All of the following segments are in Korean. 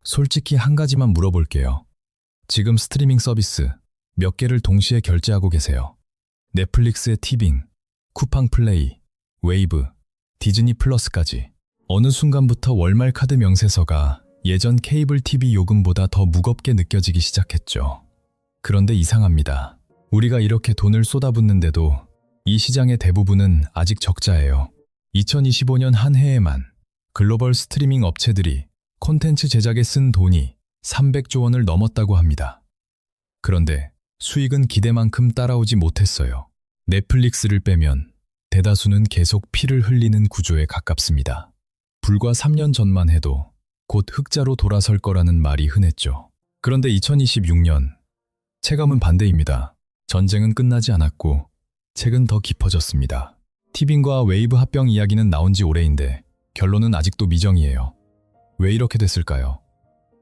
솔직히 한 가지만 물어볼게요. 지금 스트리밍 서비스 몇 개를 동시에 결제하고 계세요? 넷플릭스의 티빙, 쿠팡 플레이, 웨이브, 디즈니 플러스까지. 어느 순간부터 월말 카드 명세서가 예전 케이블 TV 요금보다 더 무겁게 느껴지기 시작했죠. 그런데 이상합니다. 우리가 이렇게 돈을 쏟아붓는데도 이 시장의 대부분은 아직 적자예요. 2025년 한 해에만 글로벌 스트리밍 업체들이 콘텐츠 제작에 쓴 돈이 300조 원을 넘었다고 합니다. 그런데 수익은 기대만큼 따라오지 못했어요. 넷플릭스를 빼면 대다수는 계속 피를 흘리는 구조에 가깝습니다. 불과 3년 전만 해도 곧 흑자로 돌아설 거라는 말이 흔했죠. 그런데 2026년 체감은 반대입니다. 전쟁은 끝나지 않았고 책은 더 깊어졌습니다. 티빙과 웨이브 합병 이야기는 나온 지 오래인데 결론은 아직도 미정이에요. 왜 이렇게 됐을까요?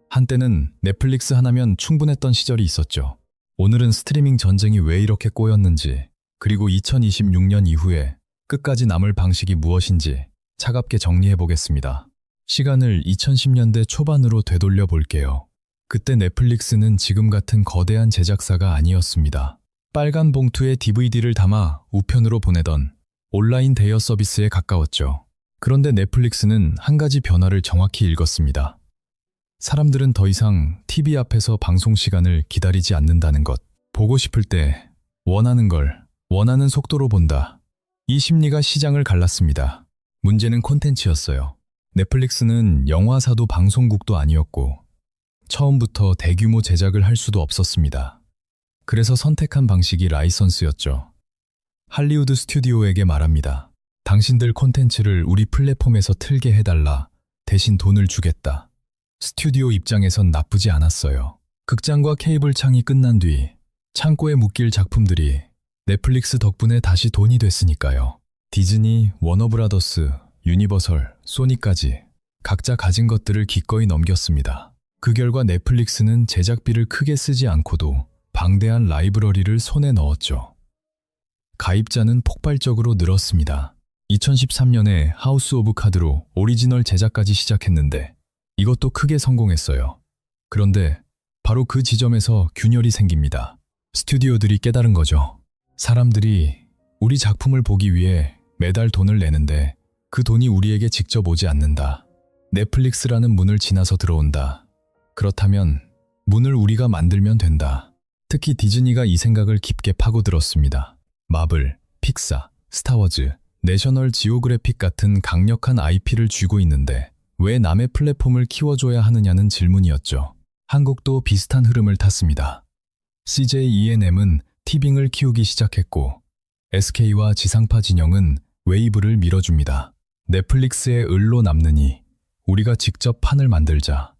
한때는 넷플릭스 하나면 충분했던 시절이 있었죠. 오늘은 스트리밍 전쟁이 왜 이렇게 꼬였는지, 그리고 2026년 이후에 끝까지 남을 방식이 무엇인지 차갑게 정리해 보겠습니다. 시간을 2010년대 초반으로 되돌려 볼게요. 그때 넷플릭스는 지금 같은 거대한 제작사가 아니었습니다. 빨간 봉투에 DVD를 담아 우편으로 보내던 온라인 대여 서비스에 가까웠죠. 그런데 넷플릭스는 한 가지 변화를 정확히 읽었습니다. 사람들은 더 이상 TV 앞에서 방송 시간을 기다리지 않는다는 것. 보고 싶을 때 원하는 걸 원하는 속도로 본다. 이 심리가 시장을 갈랐습니다. 문제는 콘텐츠였어요. 넷플릭스는 영화사도 방송국도 아니었고 처음부터 대규모 제작을 할 수도 없었습니다. 그래서 선택한 방식이 라이선스였죠. 할리우드 스튜디오에게 말합니다. 당신들 콘텐츠를 우리 플랫폼에서 틀게 해달라. 대신 돈을 주겠다. 스튜디오 입장에선 나쁘지 않았어요. 극장과 케이블 창이 끝난 뒤 창고에 묶일 작품들이 넷플릭스 덕분에 다시 돈이 됐으니까요. 디즈니, 워너브라더스, 유니버설, 소니까지 각자 가진 것들을 기꺼이 넘겼습니다. 그 결과 넷플릭스는 제작비를 크게 쓰지 않고도 방대한 라이브러리를 손에 넣었죠. 가입자는 폭발적으로 늘었습니다. 2013년에 하우스 오브 카드로 오리지널 제작까지 시작했는데 이것도 크게 성공했어요. 그런데 바로 그 지점에서 균열이 생깁니다. 스튜디오들이 깨달은 거죠. 사람들이 우리 작품을 보기 위해 매달 돈을 내는데 그 돈이 우리에게 직접 오지 않는다. 넷플릭스라는 문을 지나서 들어온다. 그렇다면 문을 우리가 만들면 된다. 특히 디즈니가 이 생각을 깊게 파고들었습니다. 마블, 픽사, 스타워즈, 내셔널 지오그래픽 같은 강력한 IP를 쥐고 있는데 왜 남의 플랫폼을 키워줘야 하느냐는 질문이었죠. 한국도 비슷한 흐름을 탔습니다. CJ E&M은 티빙을 키우기 시작했고 SK와 지상파 진영은 웨이브를 밀어줍니다. 넷플릭스의 을로 남느니 우리가 직접 판을 만들자.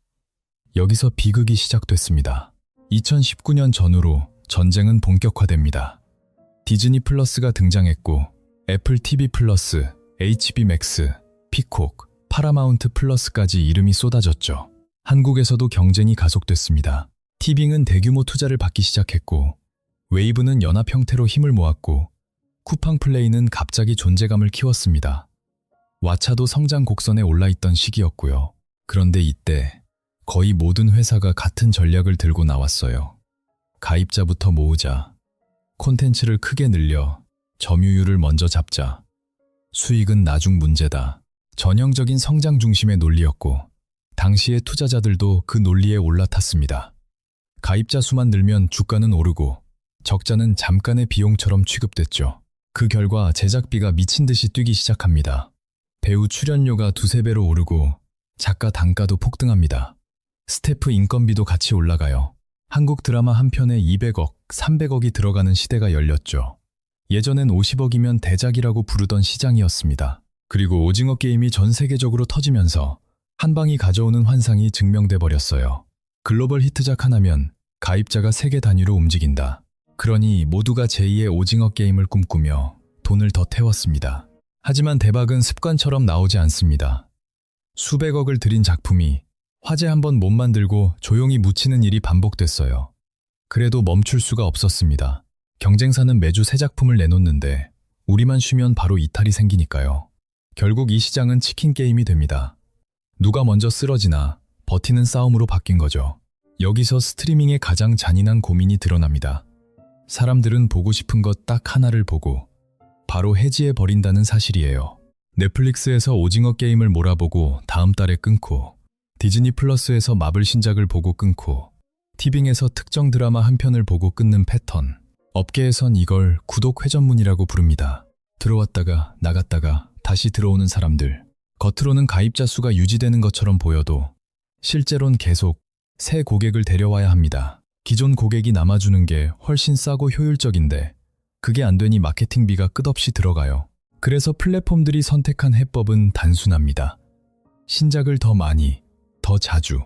여기서 비극이 시작됐습니다. 2019년 전후로 전쟁은 본격화됩니다. 디즈니 플러스가 등장했고 애플 TV 플러스, HBO 맥스, 피콕, 파라마운트 플러스까지 이름이 쏟아졌죠. 한국에서도 경쟁이 가속됐습니다. 티빙은 대규모 투자를 받기 시작했고 웨이브는 연합 형태로 힘을 모았고 쿠팡 플레이는 갑자기 존재감을 키웠습니다. 왓챠도 성장 곡선에 올라있던 시기였고요. 그런데 이때 거의 모든 회사가 같은 전략을 들고 나왔어요. 가입자부터 모으자. 콘텐츠를 크게 늘려. 점유율을 먼저 잡자. 수익은 나중 문제다. 전형적인 성장 중심의 논리였고 당시의 투자자들도 그 논리에 올라탔습니다. 가입자 수만 늘면 주가는 오르고 적자는 잠깐의 비용처럼 취급됐죠. 그 결과 제작비가 미친 듯이 뛰기 시작합니다. 배우 출연료가 두세 배로 오르고 작가 단가도 폭등합니다. 스태프 인건비도 같이 올라가요. 한국 드라마 한 편에 200억, 300억이 들어가는 시대가 열렸죠. 예전엔 50억이면 대작이라고 부르던 시장이었습니다. 그리고 오징어 게임이 전 세계적으로 터지면서 한방이 가져오는 환상이 증명돼 버렸어요. 글로벌 히트작 하나면 가입자가 세계 단위로 움직인다. 그러니 모두가 제2의 오징어 게임을 꿈꾸며 돈을 더 태웠습니다. 하지만 대박은 습관처럼 나오지 않습니다. 수백억을 들인 작품이 화제 한 번 못 만들고 조용히 묻히는 일이 반복됐어요. 그래도 멈출 수가 없었습니다. 경쟁사는 매주 새 작품을 내놓는데 우리만 쉬면 바로 이탈이 생기니까요. 결국 이 시장은 치킨 게임이 됩니다. 누가 먼저 쓰러지나 버티는 싸움으로 바뀐 거죠. 여기서 스트리밍의 가장 잔인한 고민이 드러납니다. 사람들은 보고 싶은 것 딱 하나를 보고 바로 해지해버린다는 사실이에요. 넷플릭스에서 오징어 게임을 몰아보고 다음 달에 끊고, 디즈니 플러스에서 마블 신작을 보고 끊고, 티빙에서 특정 드라마 한 편을 보고 끊는 패턴. 업계에선 이걸 구독 회전문이라고 부릅니다. 들어왔다가 나갔다가 다시 들어오는 사람들. 겉으로는 가입자 수가 유지되는 것처럼 보여도 실제론 계속 새 고객을 데려와야 합니다. 기존 고객이 남아주는 게 훨씬 싸고 효율적인데 그게 안 되니 마케팅비가 끝없이 들어가요. 그래서 플랫폼들이 선택한 해법은 단순합니다. 신작을 더 많이, 더 자주.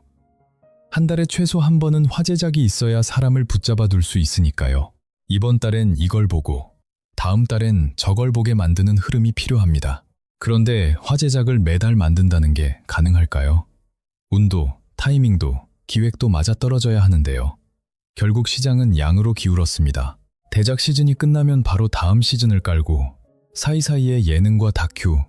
한 달에 최소 한 번은 화제작이 있어야 사람을 붙잡아 둘 수 있으니까요. 이번 달엔 이걸 보고 다음 달엔 저걸 보게 만드는 흐름이 필요합니다. 그런데 화제작을 매달 만든다는 게 가능할까요? 운도, 타이밍도, 기획도 맞아떨어져야 하는데요. 결국 시장은 양으로 기울었습니다. 대작 시즌이 끝나면 바로 다음 시즌을 깔고 사이사이에 예능과 다큐,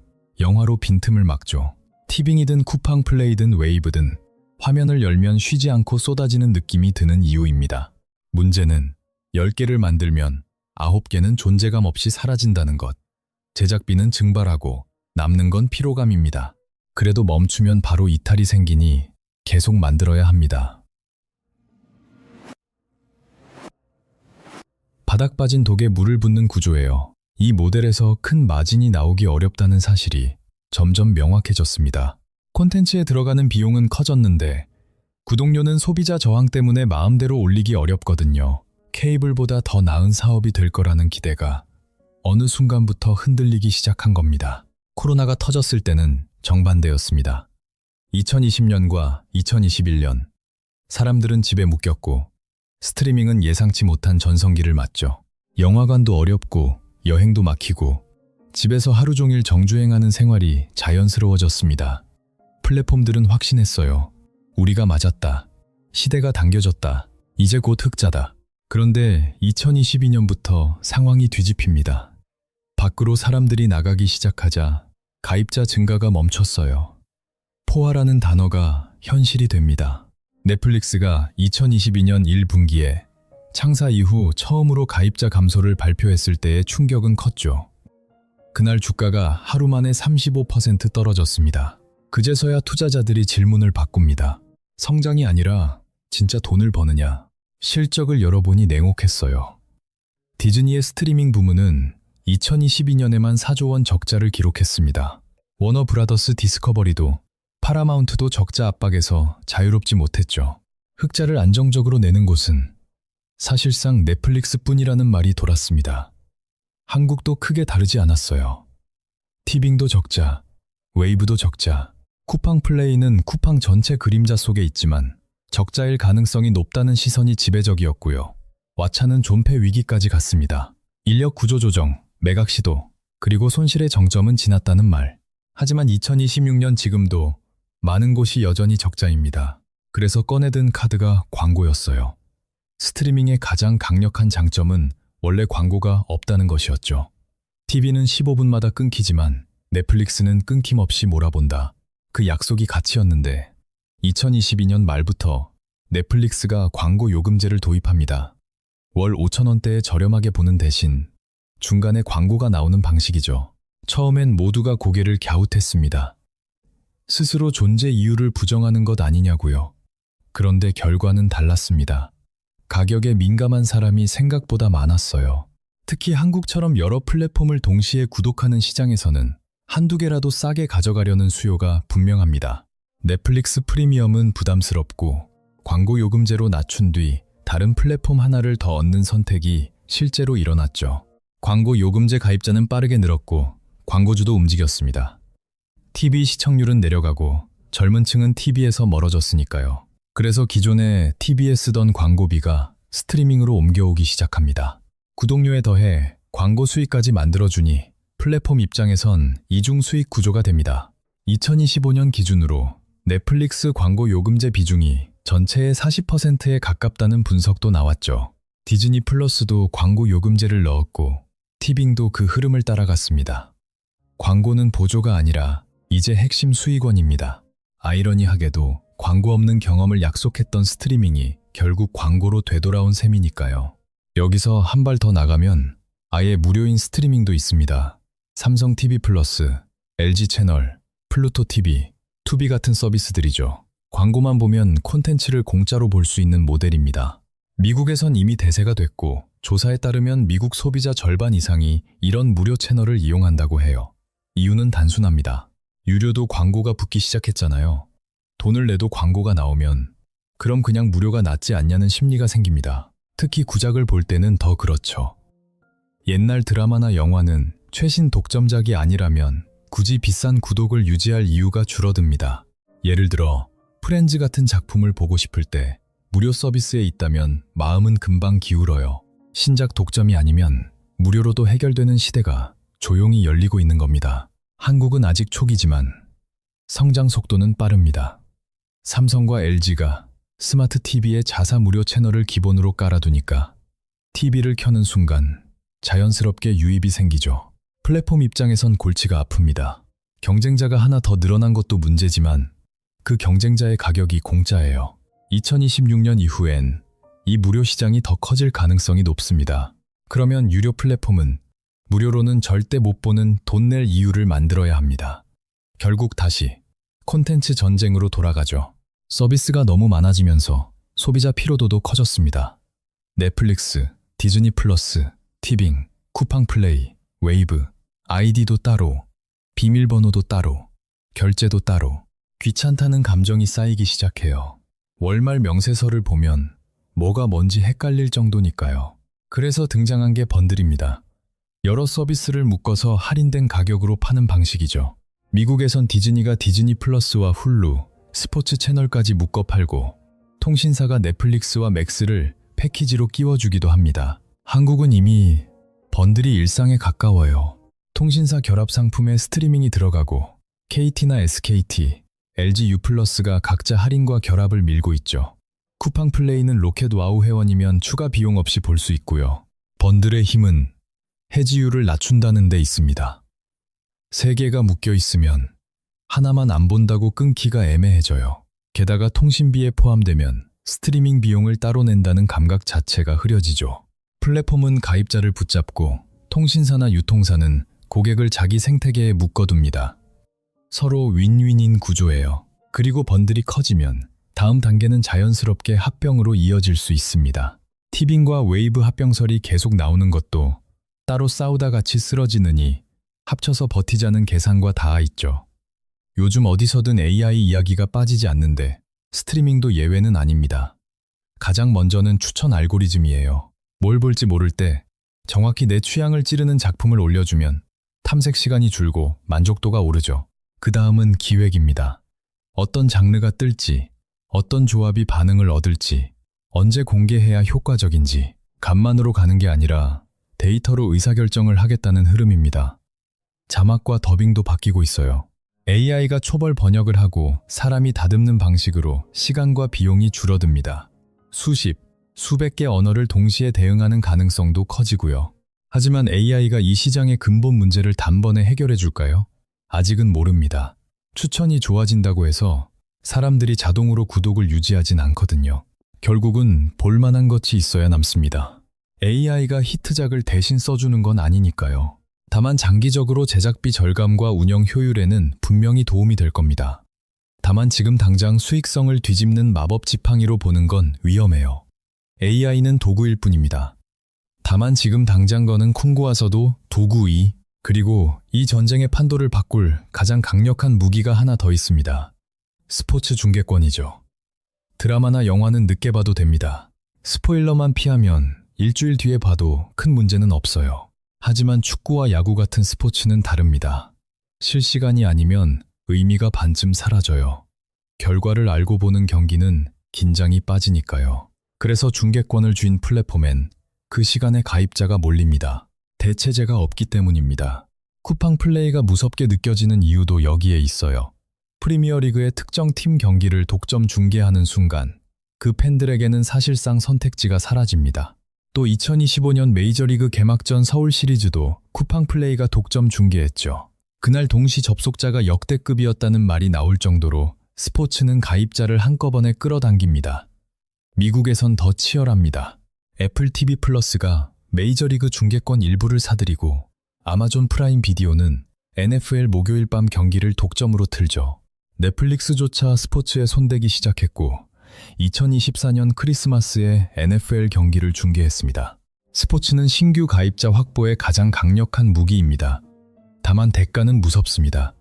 영화로 빈틈을 막죠. 티빙이든 쿠팡 플레이든 웨이브든 화면을 열면 쉬지 않고 쏟아지는 느낌이 드는 이유입니다. 문제는 10개를 만들면 9개는 존재감 없이 사라진다는 것. 제작비는 증발하고 남는 건 피로감입니다. 그래도 멈추면 바로 이탈이 생기니 계속 만들어야 합니다. 바닥 빠진 독에 물을 붓는 구조예요. 이 모델에서 큰 마진이 나오기 어렵다는 사실이 점점 명확해졌습니다. 콘텐츠에 들어가는 비용은 커졌는데 구독료는 소비자 저항 때문에 마음대로 올리기 어렵거든요. 케이블보다 더 나은 사업이 될 거라는 기대가 어느 순간부터 흔들리기 시작한 겁니다. 코로나가 터졌을 때는 정반대였습니다. 2020년과 2021년, 사람들은 집에 묶였고 스트리밍은 예상치 못한 전성기를 맞죠. 영화관도 어렵고 여행도 막히고 집에서 하루 종일 정주행하는 생활이 자연스러워졌습니다. 플랫폼들은 확신했어요. 우리가 맞았다. 시대가 당겨졌다. 이제 곧 흑자다. 그런데 2022년부터 상황이 뒤집힙니다. 밖으로 사람들이 나가기 시작하자 가입자 증가가 멈췄어요. 포화라는 단어가 현실이 됩니다. 넷플릭스가 2022년 1분기에 창사 이후 처음으로 가입자 감소를 발표했을 때의 충격은 컸죠. 그날 주가가 하루 만에 35% 떨어졌습니다. 그제서야 투자자들이 질문을 바꿉니다. 성장이 아니라 진짜 돈을 버느냐? 실적을 열어보니 냉혹했어요. 디즈니의 스트리밍 부문은 2022년에만 4조 원 적자를 기록했습니다. 워너 브라더스 디스커버리도 파라마운트도 적자 압박에서 자유롭지 못했죠. 흑자를 안정적으로 내는 곳은 사실상 넷플릭스뿐이라는 말이 돌았습니다. 한국도 크게 다르지 않았어요. 티빙도 적자, 웨이브도 적자, 쿠팡 플레이는 쿠팡 전체 그림자 속에 있지만 적자일 가능성이 높다는 시선이 지배적이었고요. 왓챠는 존폐 위기까지 갔습니다. 인력 구조 조정, 매각 시도, 그리고 손실의 정점은 지났다는 말. 하지만 2026년 지금도 많은 곳이 여전히 적자입니다. 그래서 꺼내든 카드가 광고였어요. 스트리밍의 가장 강력한 장점은 원래 광고가 없다는 것이었죠. TV는 15분마다 끊기지만 넷플릭스는 끊김없이 몰아본다. 그 약속이 가치였는데 2022년 말부터 넷플릭스가 광고 요금제를 도입합니다. 월 5,000원대에 저렴하게 보는 대신 중간에 광고가 나오는 방식이죠. 처음엔 모두가 고개를 갸웃했습니다. 스스로 존재 이유를 부정하는 것 아니냐고요. 그런데 결과는 달랐습니다. 가격에 민감한 사람이 생각보다 많았어요. 특히 한국처럼 여러 플랫폼을 동시에 구독하는 시장에서는 한두 개라도 싸게 가져가려는 수요가 분명합니다. 넷플릭스 프리미엄은 부담스럽고 광고 요금제로 낮춘 뒤 다른 플랫폼 하나를 더 얻는 선택이 실제로 일어났죠. 광고 요금제 가입자는 빠르게 늘었고 광고주도 움직였습니다. TV 시청률은 내려가고 젊은 층은 TV에서 멀어졌으니까요. 그래서 기존에 TV에 쓰던 광고비가 스트리밍으로 옮겨오기 시작합니다. 구독료에 더해 광고 수익까지 만들어주니 플랫폼 입장에선 이중 수익 구조가 됩니다. 2025년 기준으로 넷플릭스 광고 요금제 비중이 전체의 40%에 가깝다는 분석도 나왔죠. 디즈니 플러스도 광고 요금제를 넣었고 티빙도 그 흐름을 따라갔습니다. 광고는 보조가 아니라 이제 핵심 수익원입니다. 아이러니하게도 광고 없는 경험을 약속했던 스트리밍이 결국 광고로 되돌아온 셈이니까요. 여기서 한 발 더 나가면 아예 무료인 스트리밍도 있습니다. 삼성 TV 플러스, LG 채널, 플루토 TV, 투비 같은 서비스들이죠. 광고만 보면 콘텐츠를 공짜로 볼 수 있는 모델입니다. 미국에선 이미 대세가 됐고 조사에 따르면 미국 소비자 절반 이상이 이런 무료 채널을 이용한다고 해요. 이유는 단순합니다. 유료도 광고가 붙기 시작했잖아요. 돈을 내도 광고가 나오면 그럼 그냥 무료가 낫지 않냐는 심리가 생깁니다. 특히 구작을 볼 때는 더 그렇죠. 옛날 드라마나 영화는 최신 독점작이 아니라면 굳이 비싼 구독을 유지할 이유가 줄어듭니다. 예를 들어 프렌즈 같은 작품을 보고 싶을 때 무료 서비스에 있다면 마음은 금방 기울어요. 신작 독점이 아니면 무료로도 해결되는 시대가 조용히 열리고 있는 겁니다. 한국은 아직 초기지만 성장 속도는 빠릅니다. 삼성과 LG가 스마트 TV에 자사 무료 채널을 기본으로 깔아두니까 TV를 켜는 순간 자연스럽게 유입이 생기죠. 플랫폼 입장에선 골치가 아픕니다. 경쟁자가 하나 더 늘어난 것도 문제지만 그 경쟁자의 가격이 공짜예요. 2026년 이후엔 이 무료 시장이 더 커질 가능성이 높습니다. 그러면 유료 플랫폼은 무료로는 절대 못 보는 돈 낼 이유를 만들어야 합니다. 결국 다시 콘텐츠 전쟁으로 돌아가죠. 서비스가 너무 많아지면서 소비자 피로도도 커졌습니다. 넷플릭스, 디즈니 플러스, 티빙, 쿠팡 플레이, 웨이브, 아이디도 따로, 비밀번호도 따로, 결제도 따로, 귀찮다는 감정이 쌓이기 시작해요. 월말 명세서를 보면 뭐가 뭔지 헷갈릴 정도니까요. 그래서 등장한 게 번들입니다. 여러 서비스를 묶어서 할인된 가격으로 파는 방식이죠. 미국에선 디즈니가 디즈니 플러스와 훌루, 스포츠 채널까지 묶어 팔고 통신사가 넷플릭스와 맥스를 패키지로 끼워주기도 합니다. 한국은 이미 번들이 일상에 가까워요. 통신사 결합 상품에 스트리밍이 들어가고 KT나 SKT, LG U+가 각자 할인과 결합을 밀고 있죠. 쿠팡 플레이는 로켓 와우 회원이면 추가 비용 없이 볼 수 있고요. 번들의 힘은 해지율을 낮춘다는 데 있습니다. 세 개가 묶여 있으면 하나만 안 본다고 끊기가 애매해져요. 게다가 통신비에 포함되면 스트리밍 비용을 따로 낸다는 감각 자체가 흐려지죠. 플랫폼은 가입자를 붙잡고 통신사나 유통사는 고객을 자기 생태계에 묶어둡니다. 서로 윈윈인 구조예요. 그리고 번들이 커지면 다음 단계는 자연스럽게 합병으로 이어질 수 있습니다. 티빙과 웨이브 합병설이 계속 나오는 것도 따로 싸우다 같이 쓰러지느니 합쳐서 버티자는 계산과 닿아 있죠. 요즘 어디서든 AI 이야기가 빠지지 않는데 스트리밍도 예외는 아닙니다. 가장 먼저는 추천 알고리즘이에요. 뭘 볼지 모를 때 정확히 내 취향을 찌르는 작품을 올려주면 탐색 시간이 줄고 만족도가 오르죠. 그 다음은 기획입니다. 어떤 장르가 뜰지, 어떤 조합이 반응을 얻을지, 언제 공개해야 효과적인지 간만으로 가는 게 아니라 데이터로 의사결정을 하겠다는 흐름입니다. 자막과 더빙도 바뀌고 있어요. AI가 초벌 번역을 하고 사람이 다듬는 방식으로 시간과 비용이 줄어듭니다. 수십, 수백 개 언어를 동시에 대응하는 가능성도 커지고요. 하지만 AI가 이 시장의 근본 문제를 단번에 해결해 줄까요? 아직은 모릅니다. 추천이 좋아진다고 해서 사람들이 자동으로 구독을 유지하진 않거든요. 결국은 볼만한 것이 있어야 남습니다. AI가 히트작을 대신 써주는 건 아니니까요. 다만 장기적으로 제작비 절감과 운영 효율에는 분명히 도움이 될 겁니다. 다만 지금 당장 수익성을 뒤집는 마법 지팡이로 보는 건 위험해요. AI는 도구일 뿐입니다. 다만 지금 당장 거는 쿵고와서도 도구이, 그리고 이 전쟁의 판도를 바꿀 가장 강력한 무기가 하나 더 있습니다. 스포츠 중계권이죠. 드라마나 영화는 늦게 봐도 됩니다. 스포일러만 피하면 일주일 뒤에 봐도 큰 문제는 없어요. 하지만 축구와 야구 같은 스포츠는 다릅니다. 실시간이 아니면 의미가 반쯤 사라져요. 결과를 알고 보는 경기는 긴장이 빠지니까요. 그래서 중계권을 쥔 플랫폼엔 그 시간에 가입자가 몰립니다. 대체제가 없기 때문입니다. 쿠팡 플레이가 무섭게 느껴지는 이유도 여기에 있어요. 프리미어리그의 특정 팀 경기를 독점 중계하는 순간 그 팬들에게는 사실상 선택지가 사라집니다. 또 2025년 메이저리그 개막전 서울 시리즈도 쿠팡 플레이가 독점 중계했죠. 그날 동시 접속자가 역대급이었다는 말이 나올 정도로 스포츠는 가입자를 한꺼번에 끌어당깁니다. 미국에선 더 치열합니다. 애플 TV 플러스가 메이저리그 중계권 일부를 사들이고 아마존 프라임 비디오는 NFL 목요일 밤 경기를 독점으로 틀죠. 넷플릭스조차 스포츠에 손대기 시작했고 2024년 크리스마스에 NFL 경기를 중계했습니다. 스포츠는 신규 가입자 확보에 가장 강력한 무기입니다. 다만 대가는 무섭습니다.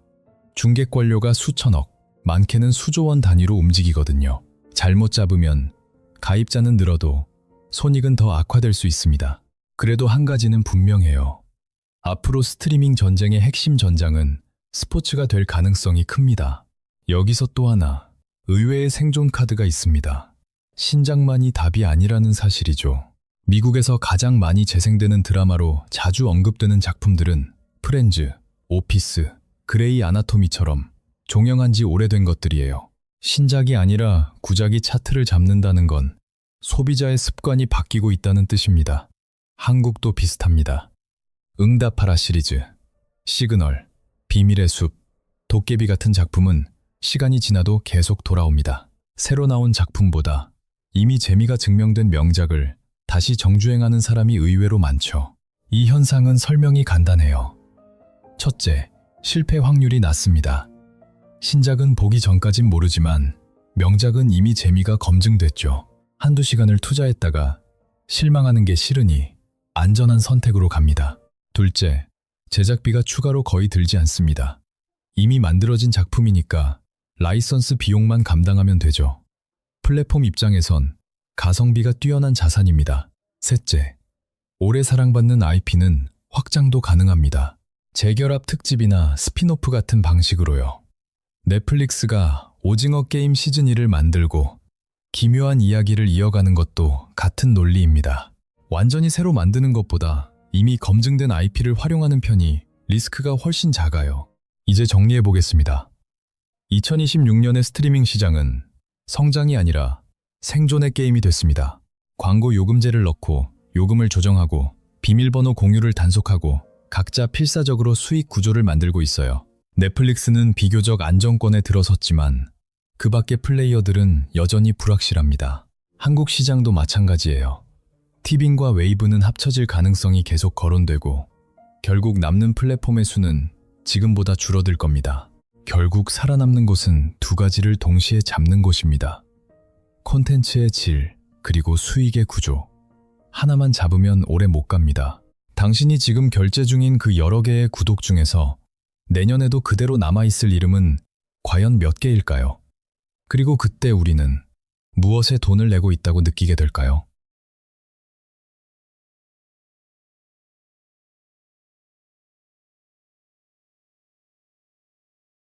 중계권료가 수천억, 많게는 수조 원 단위로 움직이거든요. 잘못 잡으면 가입자는 늘어도 손익은 더 악화될 수 있습니다. 그래도 한 가지는 분명해요. 앞으로 스트리밍 전쟁의 핵심 전장은 스포츠가 될 가능성이 큽니다. 여기서 또 하나, 의외의 생존 카드가 있습니다. 신작만이 답이 아니라는 사실이죠. 미국에서 가장 많이 재생되는 드라마로 자주 언급되는 작품들은 프렌즈, 오피스, 그레이 아나토미처럼 종영한 지 오래된 것들이에요. 신작이 아니라 구작이 차트를 잡는다는 건 소비자의 습관이 바뀌고 있다는 뜻입니다. 한국도 비슷합니다. 응답하라 시리즈, 시그널, 비밀의 숲, 도깨비 같은 작품은 시간이 지나도 계속 돌아옵니다. 새로 나온 작품보다 이미 재미가 증명된 명작을 다시 정주행하는 사람이 의외로 많죠. 이 현상은 설명이 간단해요. 첫째, 실패 확률이 낮습니다. 신작은 보기 전까진 모르지만 명작은 이미 재미가 검증됐죠. 한두 시간을 투자했다가 실망하는 게 싫으니 안전한 선택으로 갑니다. 둘째, 제작비가 추가로 거의 들지 않습니다. 이미 만들어진 작품이니까 라이선스 비용만 감당하면 되죠. 플랫폼 입장에선 가성비가 뛰어난 자산입니다. 셋째, 오래 사랑받는 IP는 확장도 가능합니다. 재결합 특집이나 스핀오프 같은 방식으로요. 넷플릭스가 오징어 게임 시즌2를 만들고 기묘한 이야기를 이어가는 것도 같은 논리입니다. 완전히 새로 만드는 것보다 이미 검증된 IP를 활용하는 편이 리스크가 훨씬 작아요. 이제 정리해 보겠습니다. 2026년의 스트리밍 시장은 성장이 아니라 생존의 게임이 됐습니다. 광고 요금제를 넣고 요금을 조정하고 비밀번호 공유를 단속하고 각자 필사적으로 수익 구조를 만들고 있어요. 넷플릭스는 비교적 안정권에 들어섰지만 그 밖의 플레이어들은 여전히 불확실합니다. 한국 시장도 마찬가지예요. 티빙과 웨이브는 합쳐질 가능성이 계속 거론되고 결국 남는 플랫폼의 수는 지금보다 줄어들 겁니다. 결국 살아남는 곳은 두 가지를 동시에 잡는 곳입니다. 콘텐츠의 질, 그리고 수익의 구조. 하나만 잡으면 오래 못 갑니다. 당신이 지금 결제 중인 그 여러 개의 구독 중에서 내년에도 그대로 남아있을 이름은 과연 몇 개일까요? 그리고 그때 우리는 무엇에 돈을 내고 있다고 느끼게 될까요?